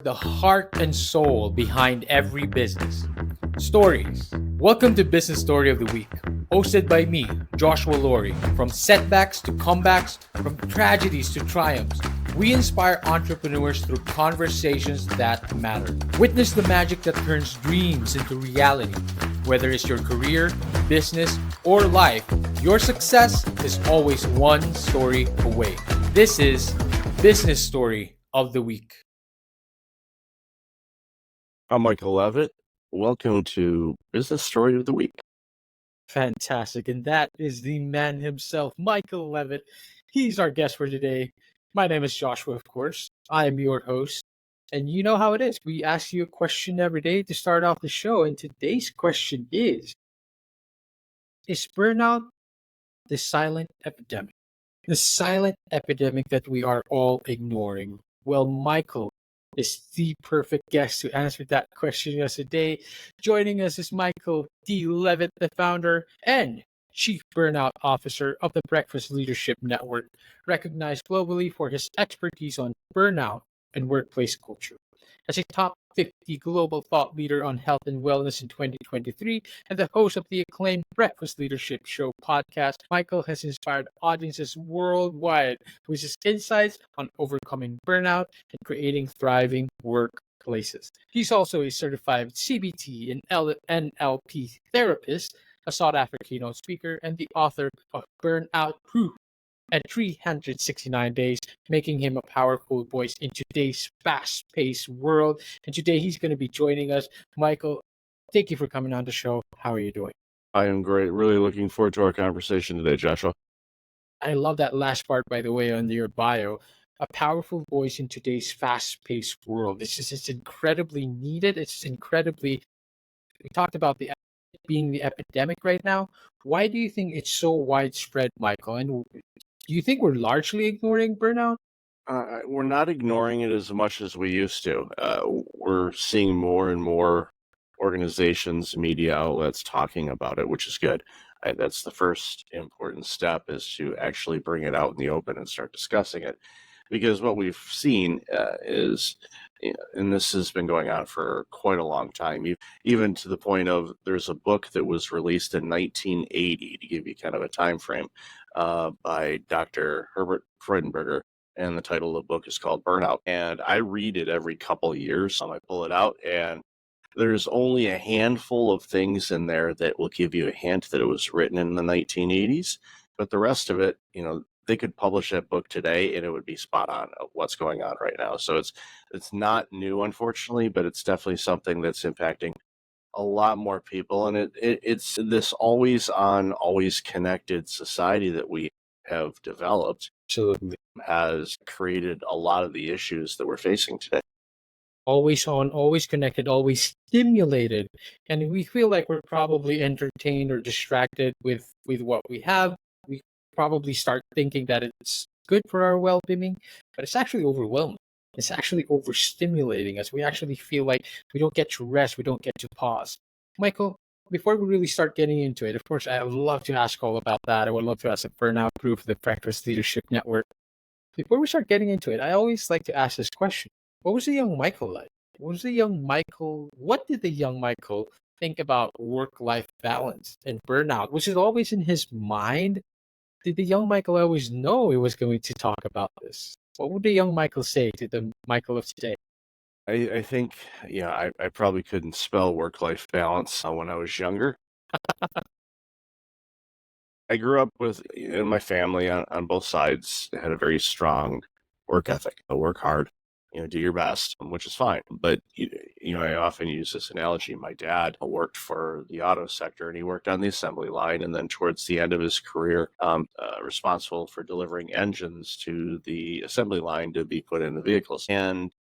the heart and soul behind every business. Stories. Welcome to Business Story of the Week, hosted by me, Joshua Laurie. From setbacks to comebacks, from tragedies to triumphs, we inspire entrepreneurs through conversations that matter. Witness the magic that turns dreams into reality. Whether it's your career, business, or life, your success is always one story away. This is Business Story of the Week. I'm Michael Levitt. Welcome to Business Story of the Week. Fantastic. And that is the man himself, Michael Levitt. He's our guest for today. My name is Joshua, of course. I am your host. And you know how it is. We ask you a question every day to start off the show. And today's question is burnout the silent epidemic? The silent epidemic that we are all ignoring. Well, Michael is the perfect guest to answer that question today. Joining us is Michael D. Levitt, the founder and Chief Burnout Officer of the Breakfast Leadership Network, recognized globally for his expertise on burnout and workplace culture. As a top 50 global thought leader on health and wellness in 2023 and the host of the acclaimed Breakfast Leadership Show podcast, Michael has inspired audiences worldwide with his insights on overcoming burnout and creating thriving workplaces. He's also a certified CBT and NLP therapist, a sought-after keynote speaker, and the author of Burnout Proof at 369 days, making him a powerful voice in today's fast-paced world. And today he's going to be joining us. Michael, thank you for coming on the show. How are you doing? I am great. Really looking forward to our conversation today, Joshua. I love that last part, by the way, under your bio. A powerful voice in today's fast-paced world. It's incredibly needed. We talked about being the epidemic right now. Why do you think it's so widespread, Michael? And do you think we're largely ignoring burnout? We're not ignoring it as much as we used to. We're seeing more and more organizations, media outlets talking about it, which is good. That's the first important step, is to actually bring it out in the open and start discussing it. Because what we've seen is, and this has been going on for quite a long time, even to the point of there's a book that was released in 1980, to give you kind of a time frame, by Dr. Herbert Freudenberger. And the title of the book is called Burnout. And I read it every couple of years. I pull it out, and there's only a handful of things in there that will give you a hint that it was written in the 1980s. But the rest of it, they could publish that book today and it would be spot on of what's going on right now. So it's not new, unfortunately, but it's definitely something that's impacting a lot more people. And it's this always on, always connected society that we have developed. Absolutely. Has created a lot of the issues that we're facing today. Always on, always connected, always stimulated. And we feel like we're probably entertained or distracted with what we have. We probably start thinking that it's good for our well-being, but it's actually overwhelming. It's actually overstimulating us. We actually feel like we don't get to rest, we don't get to pause. Michael, before we really start getting into it, of course, I would love to ask all about that. I would love to ask the Burnout Proof, the Breakfast Leadership Network. Before we start getting into it, I always like to ask this question. What was the young Michael like? What did the young Michael think about work-life balance and burnout? Was it always in his mind? Did the young Michael always know he was going to talk about this? What would the young Michael say to the Michael of today? I think, I probably couldn't spell work-life balance when I was younger. I grew up in my family on both sides had a very strong work ethic. Work hard, do your best, which is fine. But, I often use this analogy. My dad worked for the auto sector, and he worked on the assembly line. And then towards the end of his career, responsible for delivering engines to the assembly line to be put in the vehicles. And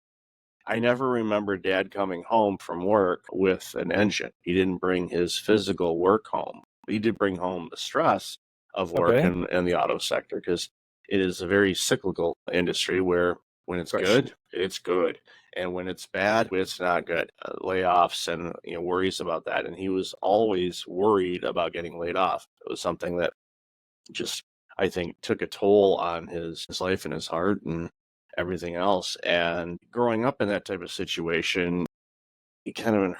I never remember Dad coming home from work with an engine. He didn't bring his physical work home. He did bring home the stress of work in the auto sector, because it is a very cyclical industry where when it's good, it's good. And when it's bad, it's not good. Layoffs and worries about that. And he was always worried about getting laid off. It was something that just, I think, took a toll on his life and his heart. And everything else. And growing up in that type of situation, you kind of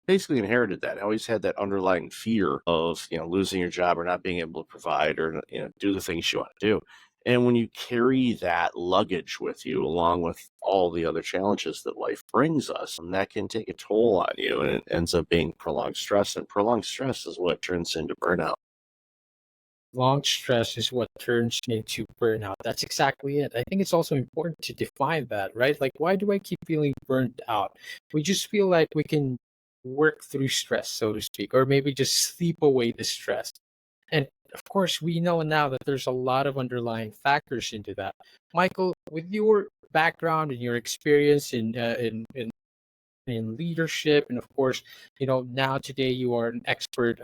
basically inherited that. I always had that underlying fear of, losing your job or not being able to provide or, do the things you want to do. And when you carry that luggage with you, along with all the other challenges that life brings us, and that can take a toll on you, and it ends up being prolonged stress. And prolonged stress is what turns into burnout. Long stress is what turns into burnout. That's exactly it. I think it's also important to define that, right? Like, why do I keep feeling burnt out? We just feel like we can work through stress, so to speak, or maybe just sleep away the stress. And of course, we know now that there's a lot of underlying factors into that. Michael, with your background and your experience in leadership, and of course, now today you are an expert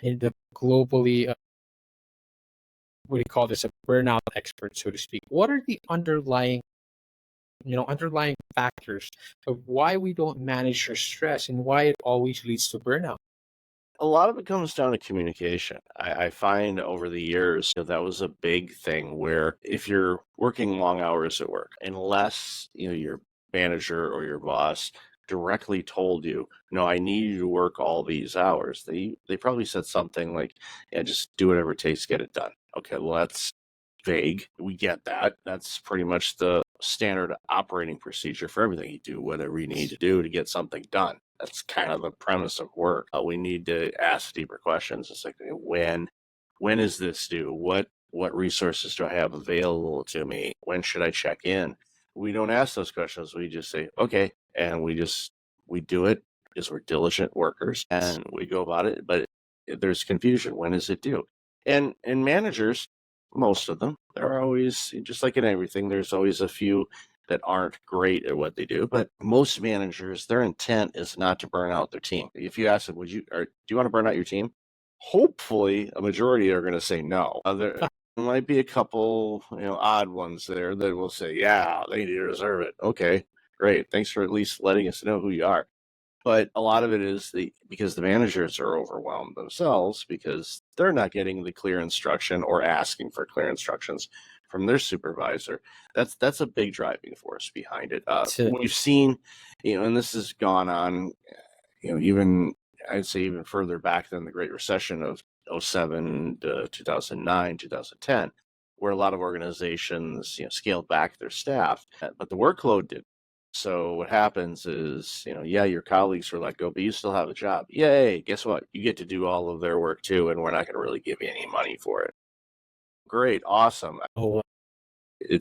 in the globally what do you call this, a burnout expert, so to speak. What are the underlying factors of why we don't manage our stress and why it always leads to burnout? A lot of it comes down to communication. I find over the years that was a big thing where if you're working long hours at work, unless your manager or your boss directly told you, no, I need you to work all these hours. They probably said something like, yeah, just do whatever it takes to get it done. Okay, well that's vague. We get that. That's pretty much the standard operating procedure for everything you do, whatever you need to do to get something done. That's kind of the premise of work. We need to ask deeper questions. It's like, when is this due? What resources do I have available to me? When should I check in? We don't ask those questions. We just say, okay, and we do it because we're diligent workers and we go about it. But there's confusion. When is it due? And managers, most of them, they're always just like in everything. There's always a few that aren't great at what they do, but most managers, their intent is not to burn out their team. If you ask them, do you want to burn out your team? Hopefully, a majority are going to say no. There might be a couple, odd ones there that will say, yeah, they deserve it. Okay, great. Thanks for at least letting us know who you are. But a lot of it is because the managers are overwhelmed themselves because they're not getting the clear instruction or asking for clear instructions from their supervisor. That's a big driving force behind it. To We've seen, and this has gone on, even I'd say even further back than the Great Recession of '07 to 2009, 2010, where a lot of organizations scaled back their staff, but the workload did. So what happens is, yeah, your colleagues were let go, but you still have a job. Yay! Guess what? You get to do all of their work too, and we're not going to really give you any money for it. Great, awesome. oh, I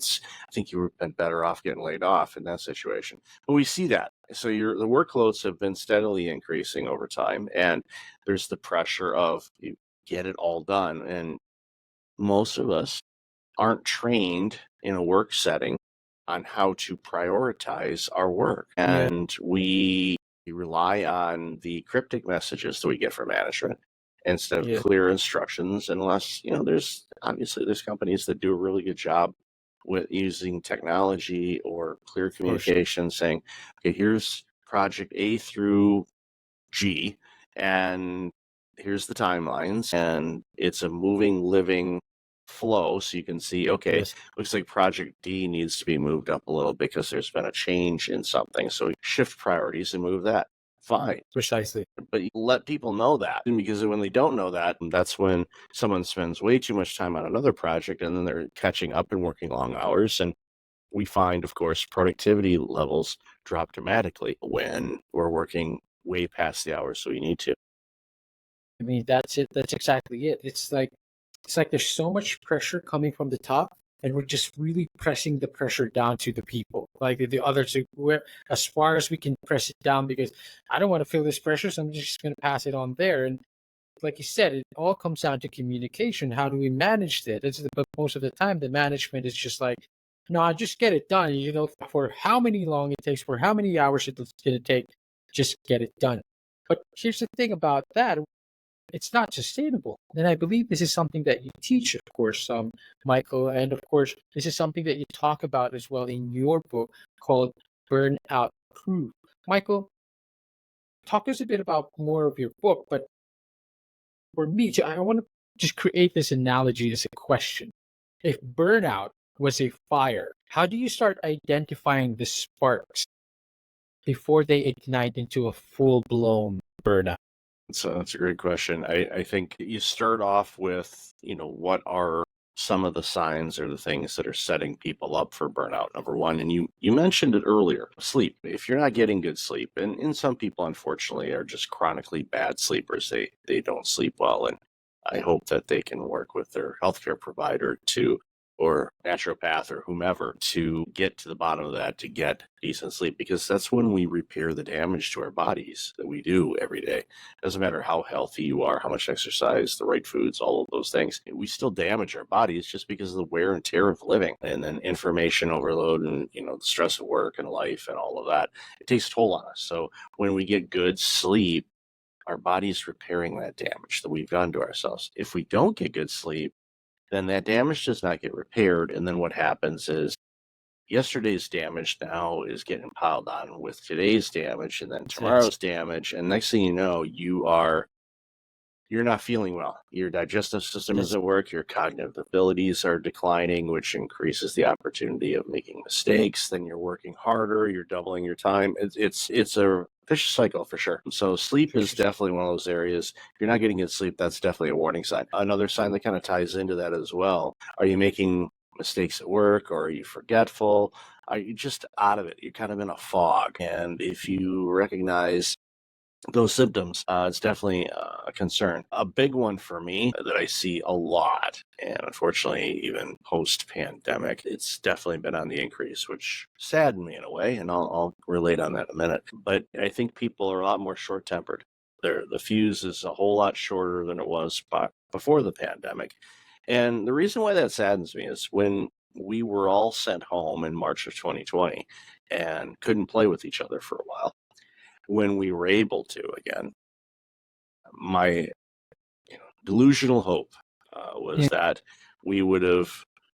think you would have been better off getting laid off in that situation. But we see that. So the workloads have been steadily increasing over time, and there's the pressure of you get it all done. And most of us aren't trained in a work setting on how to prioritize our work. yeah, And we rely on the cryptic messages that we get from management instead of yeah, clear instructions, unless, there's companies that do a really good job with using technology or clear of course. communication saying, okay, here's project A through G, and here's the timelines, and it's a moving, living flow. So you can see, okay, Yes, looks like project D needs to be moved up a little because there's been a change in something. So we shift priorities and move that. Fine. precisely. But you let people know that, because when they don't know that, that's when someone spends way too much time on another project and then they're catching up and working long hours. And we find, of course, productivity levels drop dramatically when we're working way past the hours so we need to. I mean, that's it. That's exactly it. It's like there's so much pressure coming from the top, and we're just really pressing the pressure down to the people, like the others. Where as far as we can press it down, because I don't want to feel this pressure, so I'm just going to pass it on there. And like you said, it all comes down to communication. How do we manage it? But most of the time, the management is just like, no, just get it done. For how many long it takes, for how many hours it's going to take, just get it done. But here's the thing about that, it's not sustainable. And I believe this is something that you teach, of course, Michael, and of course, this is something that you talk about as well in your book called Burnout Proof. Michael, talk to us a bit about more of your book, but for me, I want to just create this analogy as a question. If burnout was a fire, How do you start identifying the sparks before they ignite into a full-blown burnout? So that's a great question. I think you start off with, what are some of the signs or the things that are setting people up for burnout, number one. And you mentioned it earlier, sleep. If you're not getting good sleep, and some people unfortunately are just chronically bad sleepers, they don't sleep well. And I hope that they can work with their healthcare provider to or naturopath or whomever to get to the bottom of that, to get decent sleep, because that's when we repair the damage to our bodies that we do every day. Doesn't matter how healthy you are, how much exercise, the right foods, all of those things. We still damage our bodies just because of the wear and tear of living, and then information overload, and the stress of work and life and all of that. It takes a toll on us. So when we get good sleep, our body's repairing that damage that we've done to ourselves. If we don't get good sleep, then that damage does not get repaired. And then what happens is yesterday's damage now is getting piled on with today's damage, and then tomorrow's damage. And next thing you know, you're not feeling well. Your digestive system That's isn't work. Your cognitive abilities are declining, which increases the opportunity of making mistakes. Then you're working harder. You're doubling your time. It's a vicious cycle for sure. So sleep is definitely one of those areas. If you're not getting good sleep, that's definitely a warning sign. Another sign that kind of ties into that as well. Are you making mistakes at work, or are you forgetful? Are you just out of it? You're kind of in a fog. And if you recognize those symptoms, it's definitely a concern. A big one for me that I see a lot, and unfortunately, even post pandemic, it's definitely been on the increase, which saddened me in a way, and I'll relate on that in a minute. But I think people are a lot more short tempered. The fuse is a whole lot shorter than it was before the pandemic. And the reason why that saddens me is when we were all sent home in March of 2020 and couldn't play with each other for a while, when we were able to again, my delusional hope was that we would have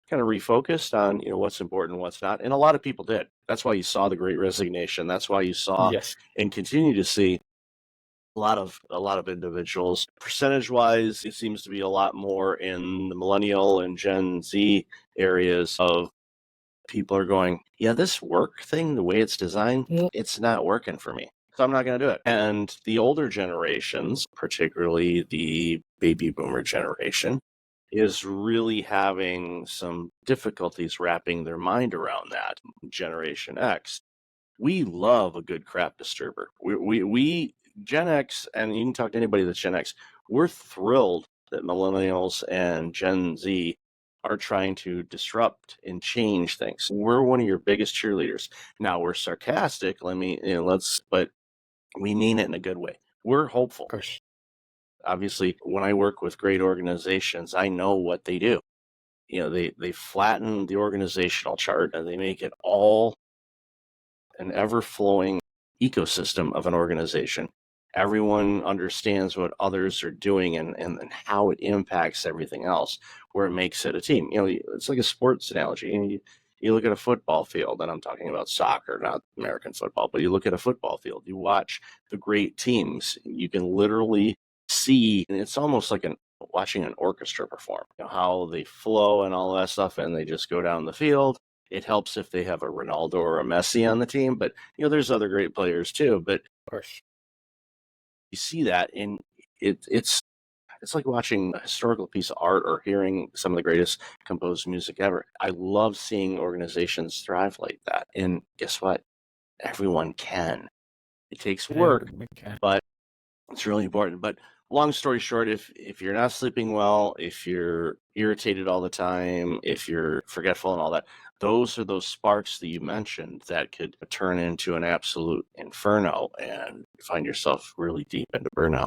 kind of refocused on what's important and what's not, and a lot of people did. That's why you saw the Great Resignation. That's why you saw yes, and continue to see a lot of individuals. Percentage wise, it seems to be a lot more in the millennial and Gen Z areas of people are going, yeah, this work thing, the way it's designed, it's not working for me. So I'm not going to do it. And the older generations, particularly the baby boomer generation, is really having some difficulties wrapping their mind around that. Generation X, we love a good crap disturber. We Gen X, and you can talk to anybody that's Gen X, we're thrilled that millennials and Gen Z are trying to disrupt and change things. We're one of your biggest cheerleaders. Now we're sarcastic. But we mean it in a good way. We're hopeful. of course. Obviously, when I work with great organizations, I know what they do. They flatten the organizational chart and they make it all an ever-flowing ecosystem of an organization. Everyone understands what others are doing and how it impacts everything else, where it makes it a team. It's like a sports analogy. You look at a football field, and I'm talking about soccer, not American football, but you look at a football field, you watch the great teams, you can literally see, and it's almost like watching an orchestra perform, how they flow and all that stuff, and they just go down the field. It helps if they have a Ronaldo or a Messi on the team, but there's other great players too. But Of course. you see that, and it's like watching a historical piece of art or hearing some of the greatest composed music ever. I love seeing organizations thrive like that. And guess what? Everyone can. It takes work, Okay. but it's really important. But long story short, if you're not sleeping well, if you're irritated all the time, if you're forgetful and all that, those are those sparks that you mentioned that could turn into an absolute inferno and you find yourself really deep into burnout.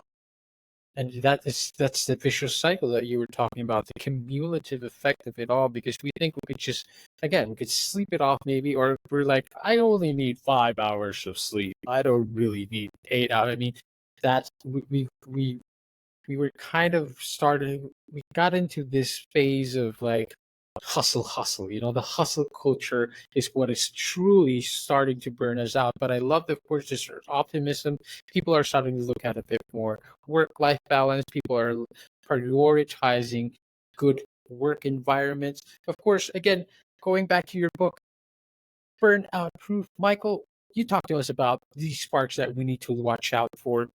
And that's the vicious cycle that you were talking about, the cumulative effect of it all, because we think we could just, again, we could sleep it off maybe, or we're like, I only need 5 hours of sleep. I don't really need 8 hours. I mean, that's we were kind of starting, we got into this phase of like hustle. The hustle culture is what is truly starting to burn us out. But I love that, of course, this optimism. People are starting to look at a bit more work-life balance. People are prioritizing good work environments. Of course, again, going back to your book, burnout proof. Michael, you talked to us about these sparks that we need to watch out for.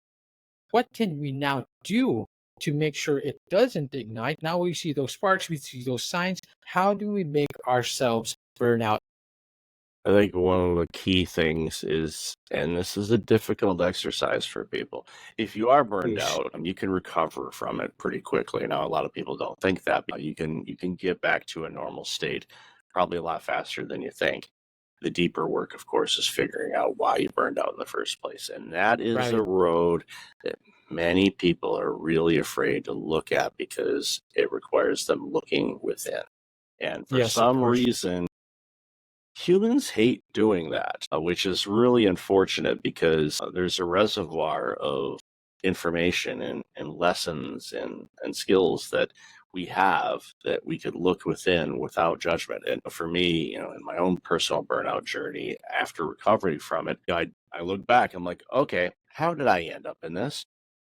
What can we now do to make sure it doesn't ignite? Now we see those sparks, we see those signs. How do we make ourselves burn out? I think one of the key things is, and this is a difficult exercise for people, if you are burned Yes. out, you can recover from it pretty quickly. Now, a lot of people don't think that, but you can get back to a normal state probably a lot faster than you think. The deeper work, of course, is figuring out why you burned out in the first place. And that is a Right. road that many people are really afraid to look at because it requires them looking within. And for Yes, of some course. reason, humans hate doing that, which is really unfortunate because there's a reservoir of information and lessons and skills that we have that we could look within without judgment. And for me, in my own personal burnout journey, after recovery from it, I look back, I'm like, okay, how did I end up in this?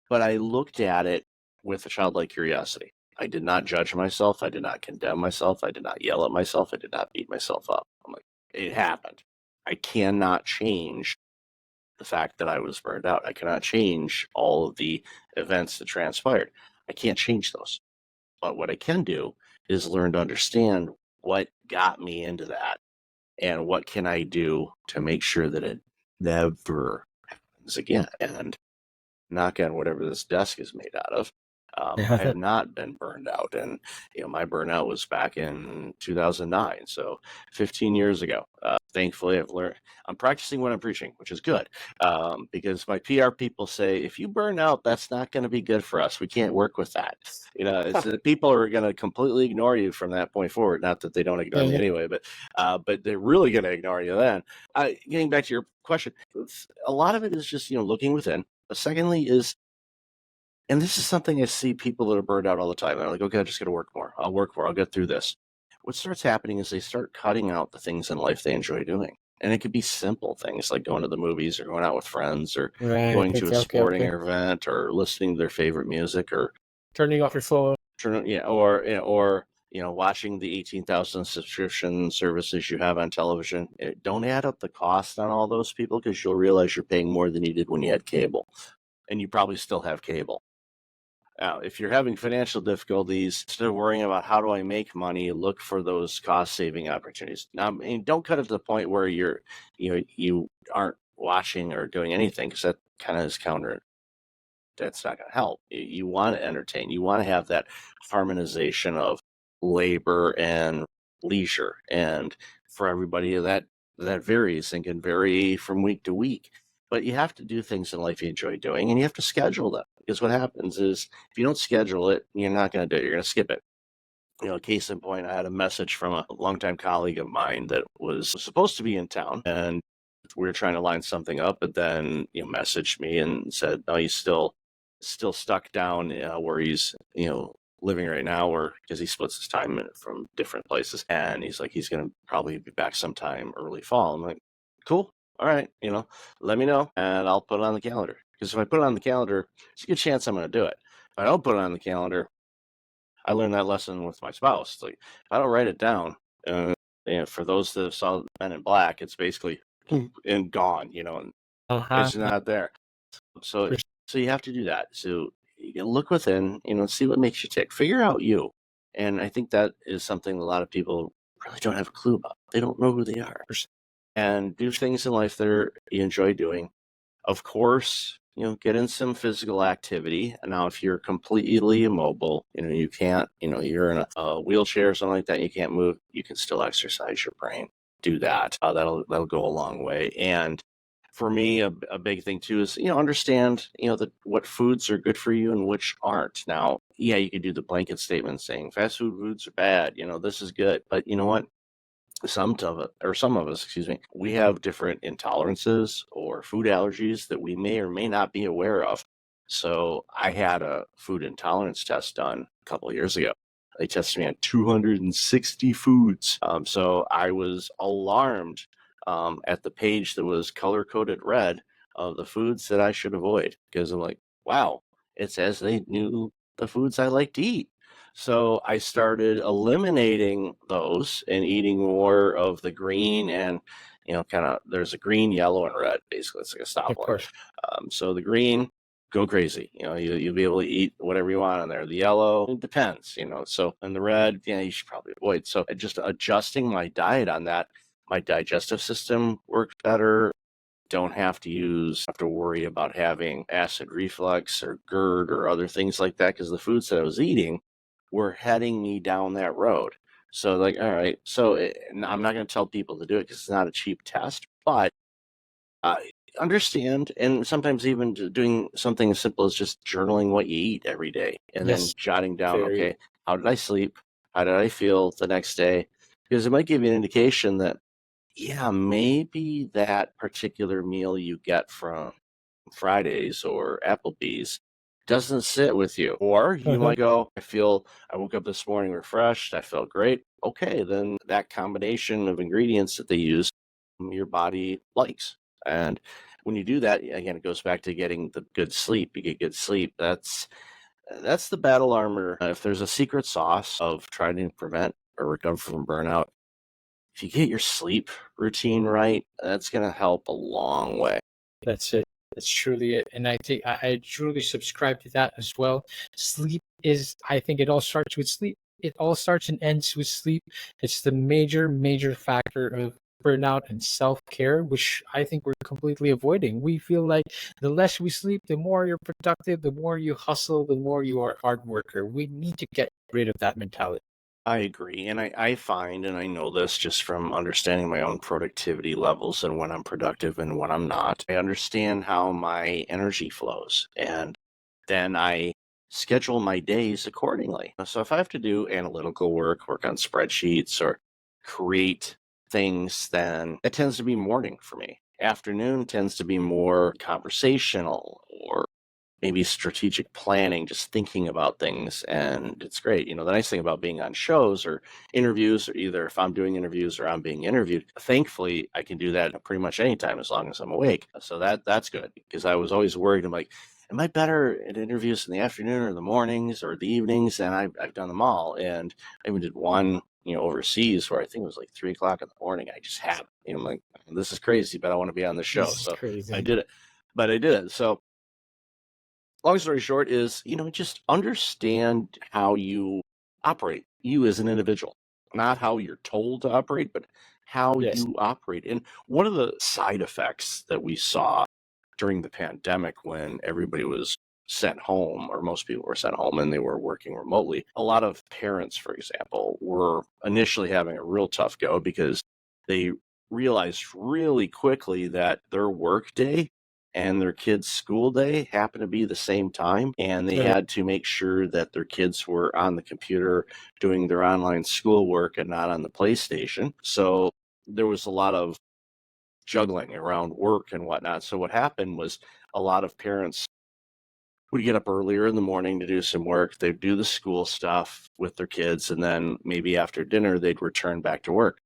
But I looked at it with a childlike curiosity. I did not judge myself. I did not condemn myself. I did not yell at myself. I did not beat myself up. I'm like, it happened. I cannot change the fact that I was burned out. I cannot change all of the events that transpired. I can't change those. But what I can do is learn to understand what got me into that and what can I do to make sure that it never happens again. And knock on whatever this desk is made out of. I have not been burned out, and my burnout was back in 2009, so 15 years ago. Thankfully, I've learned. I'm practicing what I'm preaching, which is good, because my PR people say if you burn out, that's not going to be good for us. We can't work with that. People are going to completely ignore you from that point forward. Not that they don't ignore me Yeah. anyway, but they're really going to ignore you then. Getting back to your question, a lot of it is just looking within. Secondly is, and this is something I see people that are burned out all the time. They're like, okay, I just got to work more. I'll work more. I'll get through this. What starts happening is they start cutting out the things in life they enjoy doing. And it could be simple things like going to the movies or going out with friends or Right. going to a Okay. Okay. sporting Okay. event or listening to their favorite music or Turning off your phone. watching the 18,000 subscription services you have on television. Don't add up the cost on all those people because you'll realize you're paying more than you did when you had cable. And you probably still have cable. Now, if you're having financial difficulties, instead of worrying about how do I make money, look for those cost saving opportunities. Now, don't cut it to the point where you aren't watching or doing anything because that kind of is counter. That's not going to help. You want to entertain. You want to have that harmonization of labor and leisure, and for everybody that varies and can vary from week to week. But you have to do things in life you enjoy doing, and you have to schedule them. Because what happens is, if you don't schedule it, you're not going to do it. You're going to skip it. Case in point, I had a message from a longtime colleague of mine that was supposed to be in town, and we were trying to line something up, but then messaged me and said, "No, he's still stuck down where he's living right now, or because he splits his time from different places, and he's like he's gonna probably be back sometime early fall." I'm like, "Cool, all right, let me know, and I'll put it on the calendar." Because if I put it on the calendar, it's a good chance I'm gonna do it. If I don't put it on the calendar, I learned that lesson with my spouse. Like, if I don't write it down, for those that saw Men in Black, it's basically and gone, and Uh-huh. it's not there. So so you have to do that. So you can look within, see what makes you tick. Figure out you. And I think that is something a lot of people really don't have a clue about. They don't know who they are. And do things in life that you enjoy doing. Of course, get in some physical activity. And now, if you're completely immobile, you can't, you're in a wheelchair or something like that, you can't move, you can still exercise your brain. Do that. That'll go a long way. And for me, a big thing too is, understand, what foods are good for you and which aren't. Now, yeah, you could do the blanket statement saying fast food foods are bad, this is good. But you know what? Some of us, excuse me, we have different intolerances or food allergies that we may or may not be aware of. So I had a food intolerance test done a couple of years ago. They tested me on 260 foods. So I was alarmed at the page that was color coded red of the foods that I should avoid, because I'm like, wow, it says they knew the foods I like to eat. So I started eliminating those and eating more of the green and kind of, there's a green, yellow, and red. Basically, it's like a Of stopwatch. course. So the green, go crazy. You'll be able to eat whatever you want on there. The yellow, it depends. So, and the red, you should probably avoid. So just adjusting my diet on that, my digestive system works better. Don't have to worry about having acid reflux or GERD or other things like that, because the foods that I was eating were heading me down that road. So like, all right, so I'm not going to tell people to do it because it's not a cheap test, but understand, and sometimes even doing something as simple as just journaling what you eat every day, and then Yes. jotting down, Very. okay, how did I sleep? How did I feel the next day? Because it might give you an indication that, yeah, maybe that particular meal you get from Fridays or Applebee's doesn't sit with you. Or you Uh-huh. might go, I woke up this morning refreshed, I felt great. Okay, then that combination of ingredients that they use, your body likes. And when you do that, again, it goes back to getting the good sleep. You get good sleep. That's the battle armor. If there's a secret sauce of trying to prevent or recover from burnout, if you get your sleep routine right, that's going to help a long way. That's it. That's truly it. And I think I truly subscribe to that as well. Sleep is, I think it all starts with sleep. It all starts and ends with sleep. It's the major, major factor of burnout and self care, which I think we're completely avoiding. We feel like the less we sleep, the more you're productive, the more you hustle, the more you are a hard worker. We need to get rid of that mentality. I agree. And I find, and I know this just from understanding my own productivity levels and when I'm productive and when I'm not, I understand how my energy flows. And then I schedule my days accordingly. So if I have to do analytical work on spreadsheets or create things, then it tends to be morning for me. Afternoon tends to be more conversational or maybe strategic planning, just thinking about things. And it's great. The nice thing about being on shows or interviews, or either if I'm doing interviews or I'm being interviewed, thankfully I can do that pretty much anytime as long as I'm awake. So that's good, because I was always worried. I'm like, am I better at interviews in the afternoon or the mornings or the evenings? And I've done them all. And I even did one, overseas, where I think it was like 3 o'clock in the morning. I just had, I'm like, this is crazy, but I want to be on the show. This is So I crazy. did it, but I did it. So long story short is, just understand how you operate, you as an individual, not how you're told to operate, but how Yes. you operate. And one of the side effects that we saw during the pandemic, when everybody was sent home, or most people were sent home and they were working remotely, a lot of parents, for example, were initially having a real tough go because they realized really quickly that their work day and their kids' school day happened to be the same time, and they Uh, had to make sure that their kids were on the computer doing their online schoolwork and not on the PlayStation. So there was a lot of juggling around work and whatnot. So what happened was, a lot of parents would get up earlier in the morning to do some work. They'd do the school stuff with their kids, and then maybe after dinner, they'd return back to work.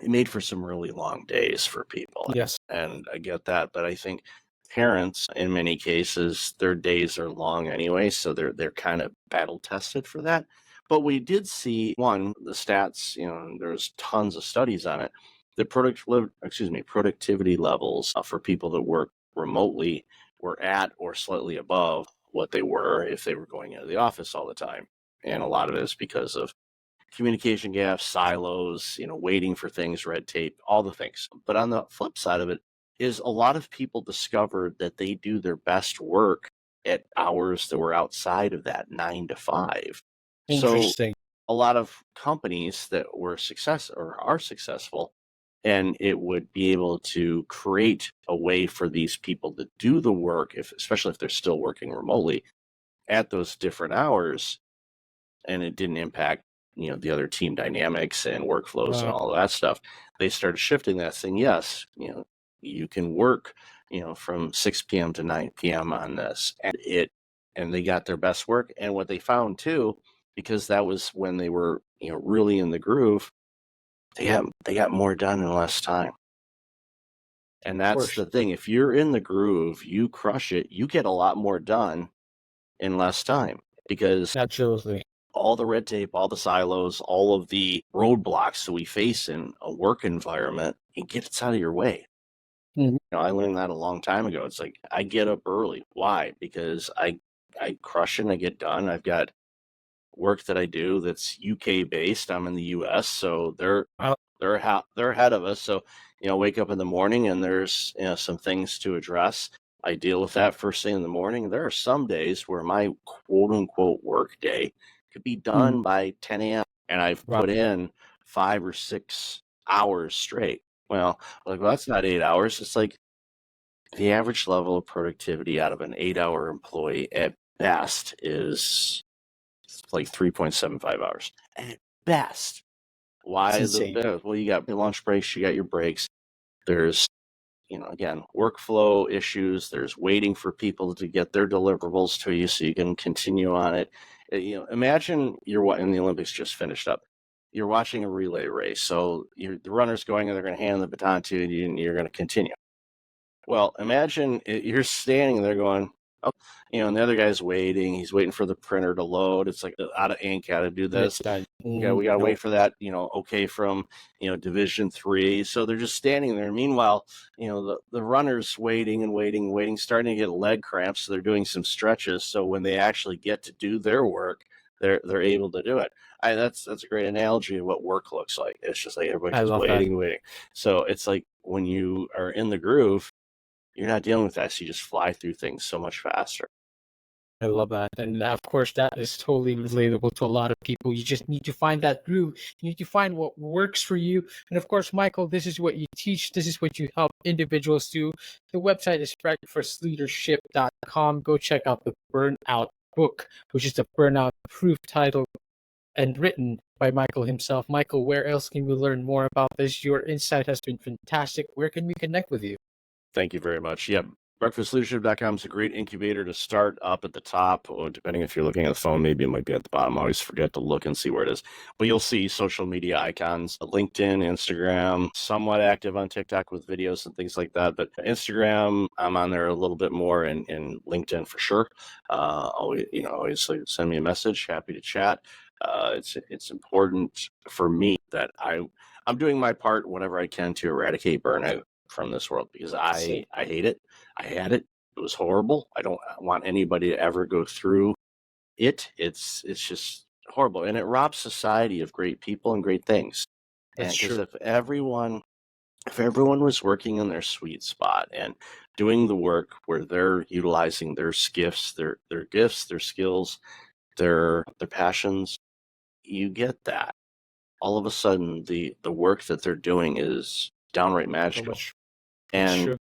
It made for some really long days for people. yes. And I get that, but I think parents, in many cases, their days are long anyway, so they're kind of battle tested for that. But we did see, one, the stats, there's tons of studies on it. The productivity levels for people that work remotely were at or slightly above what they were if they were going into the office all the time. And a lot of it is because of communication gaps, silos, waiting for things, red tape, all the things. But on the flip side of it is, a lot of people discovered that they do their best work at hours that were outside of that 9 to 5. So Interesting. a lot of companies that were success or are successful, and it would be able to create a way for these people to do the work, especially if they're still working remotely at those different hours, and it didn't impact the other team dynamics and workflows and Wow. all of that stuff. They started shifting that, saying, yes, you can work from 6 p.m. to 9 p.m. on this, and they got their best work. And what they found too, because that was when they were really in the groove, they got more done in less time. And Of that's course. the thing, if you're in the groove, you crush it, you get a lot more done in less time, because Absolutely. all the red tape, all the silos, all of the roadblocks that we face in a work environment, and gets out of your way. Mhm. I learned that a long time ago. It's like I get up early. Why? Because I crush it and I get done. I've got work that I do that's UK based. I'm in the US, so Uh, they're ahead of us. So, wake up in the morning and there's, some things to address. I deal with that first thing in the morning. There are some days where my quote unquote work day could be mhm. done by 10 a.m. and I've Wow. put in 5 or 6 hours straight. Well, that's not 8 hours. It's like the average level of productivity out of an 8-hour employee at best is like 3.75 hours at best. It's Why insane. well, you got your lunch breaks, you got your breaks. There's, again, workflow issues. There's waiting for people to get their deliverables to you so you can continue on it. Imagine and the Olympics just finished up. You're watching a relay race. So the runner's going and they're going to hand the baton to you and you're going to continue. Well, imagine you're standing there going, oh, and the other guy's waiting. He's waiting for the printer to load. It's like out of ink, got to do And it's this. done. We got to Nope. wait for that, okay, from, Division 3. So they're just standing there. Meanwhile, the runner's waiting and waiting and waiting, starting to get leg cramps. So they're doing some stretches. So when they actually get to do their work, they're able to do it. That's a great analogy of what work looks like. It's just like everybody's I just love that. waiting. So it's like when you are in the groove, you're not dealing with that. So you just fly through things so much faster. I love that. And of course, that is totally relatable to a lot of people. You just need to find that groove. You need to find what works for you. And of course, Michael, this is what you teach. This is what you help individuals do. The website is breakfastleadership.com. Go check out the Burnout book, which is the burnout proof title and written by Michael himself. Michael, where else can we learn more about this? Your insight has been fantastic. Where can we connect with you? Thank you very much. Yep. Breakfastleadership.com is a great incubator to start up at the top, or depending if you're looking at the phone, maybe it might be at the bottom. I always forget to look and see where it is. But you'll see social media icons, LinkedIn, Instagram, somewhat active on TikTok with videos and things like that. But Instagram, I'm on there a little bit more, and LinkedIn for sure. Always send me a message. Happy to chat. It's important for me that I'm doing my part, whatever I can, to eradicate burnout from this world, because Same. I hate it. I had it. It was horrible. I don't want anybody to ever go through it. It's just horrible, and it robs society of great people and great things. And That's because true. if everyone was working in their sweet spot and doing the work where they're utilizing their gifts, their gifts, their skills, their passions, you get that. All of a sudden, the work that they're doing is downright So magical. much. That's And true.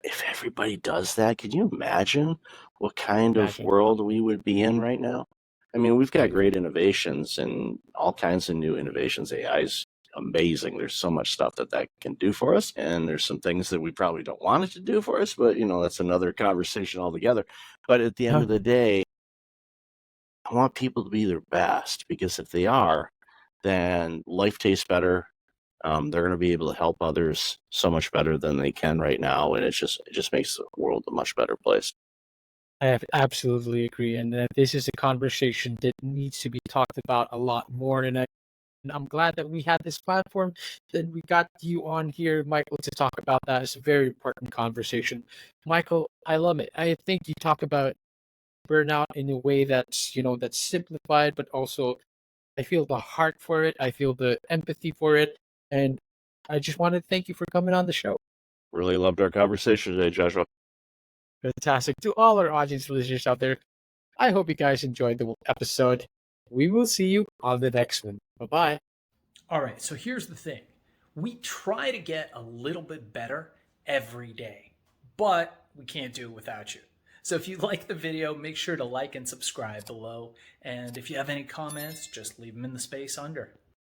if everybody does that, can you imagine what kind of Imagine. world we would be in right now? I mean, we've got Right. great innovations and all kinds of new innovations. AI is amazing. There's so much stuff that can do for us, and there's some things that we probably don't want it to do for us, but that's another conversation altogether. But at the end Huh. of the day, I want people to be their best, because if they are, then life tastes better. They're going to be able to help others so much better than they can right now, and it just makes the world a much better place. I have absolutely agree, and that this is a conversation that needs to be talked about a lot more. And I'm glad that we had this platform, that we got you on here, Michael, to talk about that. It's a very important conversation. Michael, I love it. I think you talk about burnout in a way that's simplified, but also I feel the heart for it. I feel the empathy for it, and I just want to thank you for coming on the show. Really loved our conversation today, Joshua. Fantastic. To all our audience listeners out there, I hope you guys enjoyed the episode. We will see you on the next one. Bye bye. All right, so here's the thing. We try to get a little bit better every day, but we can't do it without you. So if you like the video, make sure to like and subscribe below. And if you have any comments, just leave them in the space under.